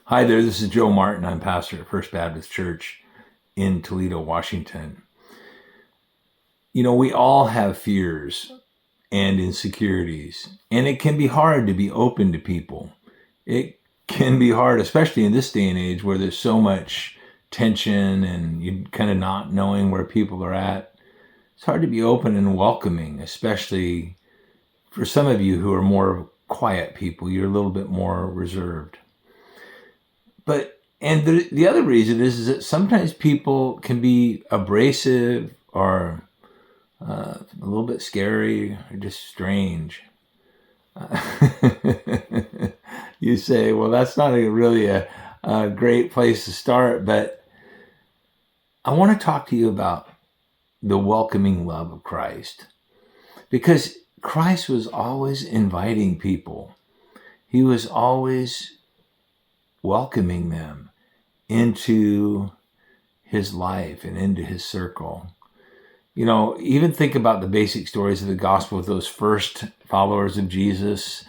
Hi there, this is Joe Martin. I'm pastor at First Baptist Church in Toledo, Washington. You know, we all have fears and insecurities, and it can be hard to be open to people. It can be hard, especially in this day and age where there's so much tension and you kind of not knowing where people are at. It's hard to be open and welcoming, especially for some of you who are more quiet people. You're a little bit more reserved. And the other reason is that sometimes people can be abrasive or a little bit scary or just strange. You say, well, that's not really a great place to start, but I want to talk to you about the welcoming love of Christ, because Christ was always inviting people. He was always welcoming them into his life and into his circle. You know, even think about the basic stories of the gospel with those first followers of Jesus.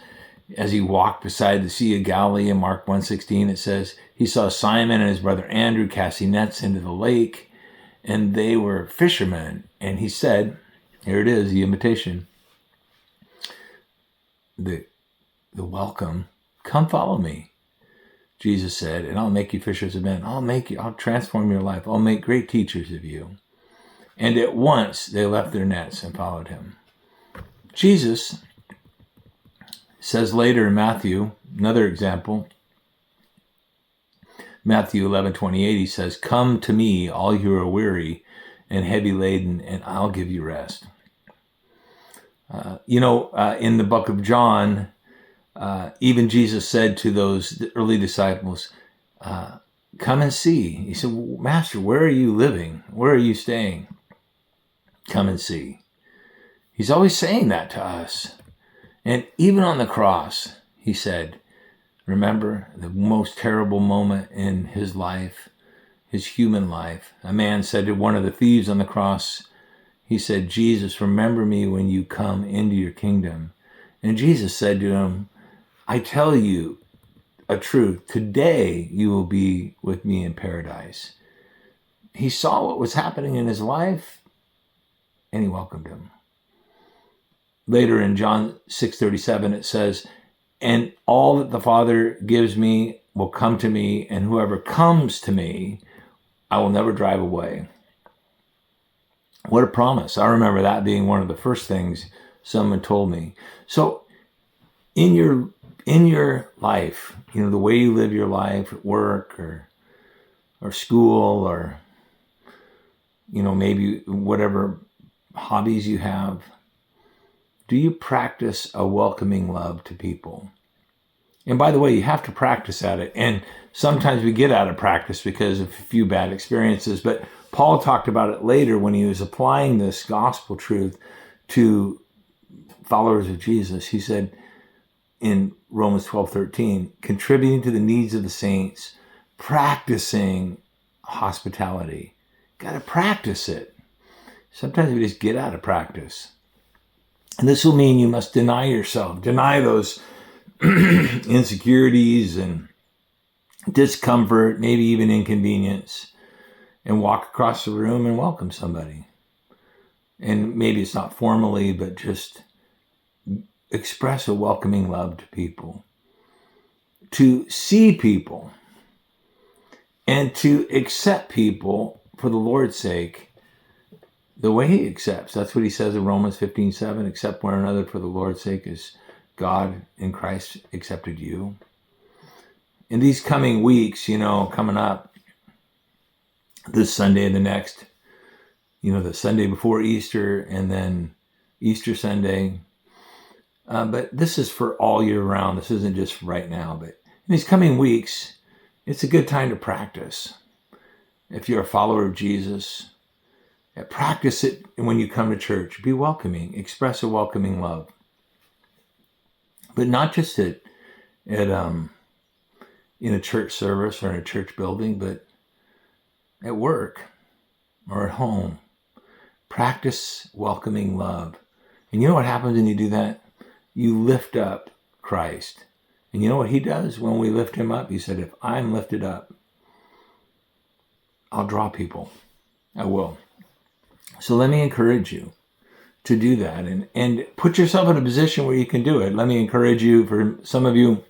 As he walked beside the Sea of Galilee in Mark 1:16, it says, he saw Simon and his brother Andrew casting nets into the lake, and they were fishermen. And he said, here it is, the invitation, the welcome, come follow me. Jesus said, and I'll make you fishers of men. I'll transform your life. I'll make great teachers of you. And at once they left their nets and followed him. Jesus says later in Matthew, another example, Matthew 11:28, he says, come to me, all you are weary and heavy laden, and I'll give you rest. In the book of John, even Jesus said to those early disciples, come and see. He said, Master, where are you living? Where are you staying? Come and see. He's always saying that to us. And even on the cross, he said, remember the most terrible moment in his life, his human life. A man said to one of the thieves on the cross, he said, Jesus, remember me when you come into your kingdom. And Jesus said to him, I tell you a truth. Today you will be with me in paradise. He saw what was happening in his life, and he welcomed him. Later in John 6:37, it says, and all that the Father gives me will come to me, and whoever comes to me, I will never drive away. What a promise. I remember that being one of the first things someone told me. So in your life, you know, the way you live your life at work or school, or, you know, maybe whatever hobbies you have, do you practice a welcoming love to people? And by the way, you have to practice at it. And sometimes we get out of practice because of a few bad experiences. But Paul talked about it later when he was applying this gospel truth to followers of Jesus. He said in Romans 12:13, contributing to the needs of the saints, practicing hospitality. Got to practice it. Sometimes we just get out of practice. And this will mean you must deny yourself, deny those insecurities and discomfort, maybe even inconvenience, and walk across the room and welcome somebody. And maybe it's not formally, but just express a welcoming love to people. To see people and to accept people for the Lord's sake the way he accepts. That's what he says in Romans 15:7, accept one another for the Lord's sake as God in Christ accepted you. In these coming weeks, you know, coming up this Sunday and the next, you know, the Sunday before Easter and then Easter Sunday. But this is for all year round. This isn't just right now, but in these coming weeks, it's a good time to practice. If you're a follower of Jesus, practice it when you come to church. Be welcoming. Express a welcoming love. But not just in a church service or in a church building, but at work or at home. Practice welcoming love. And you know what happens when you do that? You lift up Christ. And you know what he does when we lift him up? He said, if I'm lifted up, I'll draw people. I will. So let me encourage you to do that and put yourself in a position where you can do it. Let me encourage you, for some of you,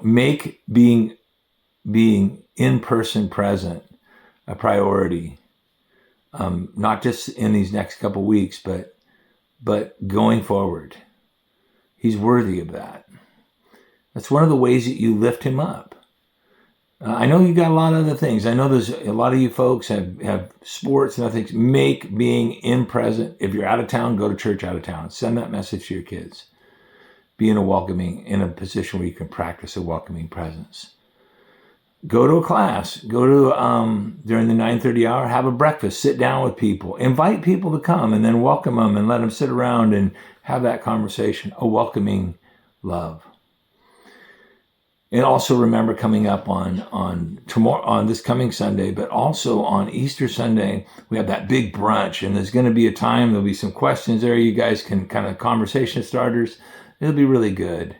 make being in-person present a priority. Not just in these next couple weeks, but going forward. He's worthy of that. That's one of the ways that you lift him up. I know you got a lot of other things. I know there's a lot of you folks have sports and other things. Make being in present. If you're out of town, go to church out of town. Send that message to your kids. Be in a position where you can practice a welcoming presence. Go to a class. Go to, during the 9:30 hour, have a breakfast. Sit down with people. Invite people to come and then welcome them and let them sit around and have that conversation. A welcoming love. And also remember, coming up on tomorrow, on this coming Sunday, but also on Easter Sunday, we have that big brunch, and there's going to be a time, there'll be some questions there. You guys can kind of conversation starters. It'll be really good.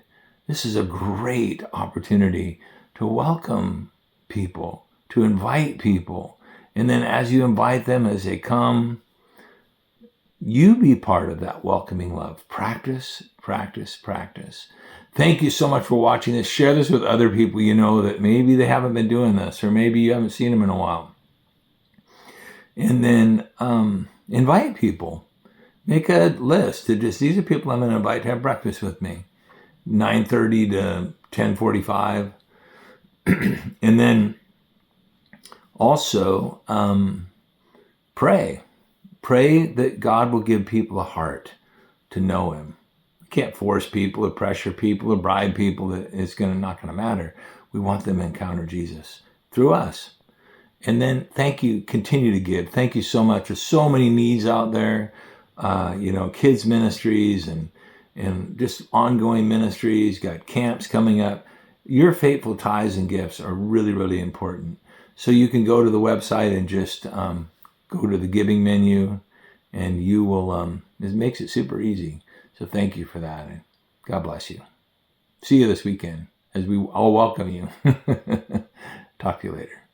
This is a great opportunity to welcome people, to invite people. And then as you invite them, as they come, you be part of that welcoming love. Practice, practice, practice. Thank you so much for watching this. Share this with other people you know that maybe they haven't been doing this, or maybe you haven't seen them in a while. And then invite people. Make a list. These are people I'm going to invite to have breakfast with me. 9:30 to 10:45. And then also pray. Pray that God will give people a heart to know him. Can't force people or pressure people or bribe people. That it's not going to matter. We want them to encounter Jesus through us. And then thank you. Continue to give. Thank you so much. There's so many needs out there. Kids ministries and just ongoing ministries. Got camps coming up. Your faithful tithes and gifts are really, really important. So you can go to the website and just go to the giving menu, and you will. It makes it super easy. So thank you for that, and God bless you. See you this weekend as we all welcome you. Talk to you later.